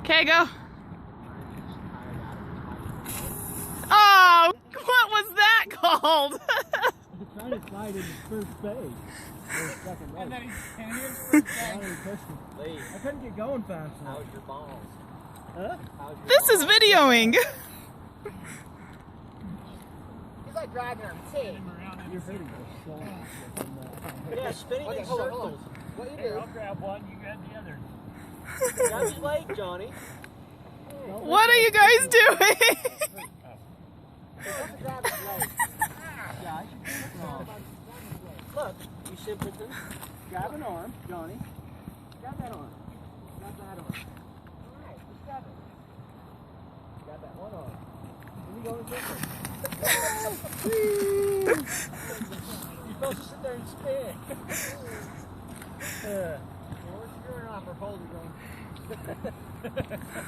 Okay, go. Oh, what was that called? He's trying to slide into first base. Or second base. And then he's first base. Lee, I couldn't get going fast enough. How's your balls? Huh? This is videoing. He's like driving on pig. You're hurting us. Yeah, spinning in Hold on. circles. What you Here, do? I'll grab one, you grab the other. Grab his leg, Johnny. What are you guys doing? Don't grab his leg. Yeah, I should grab an arm. Look, you simpleton. Grab an arm, Johnny. Grab that arm. Grab that arm. Alright, just grab it. Grab that one arm. Then you go in circle. You're supposed to sit there and spin. We're screwing off our folder going.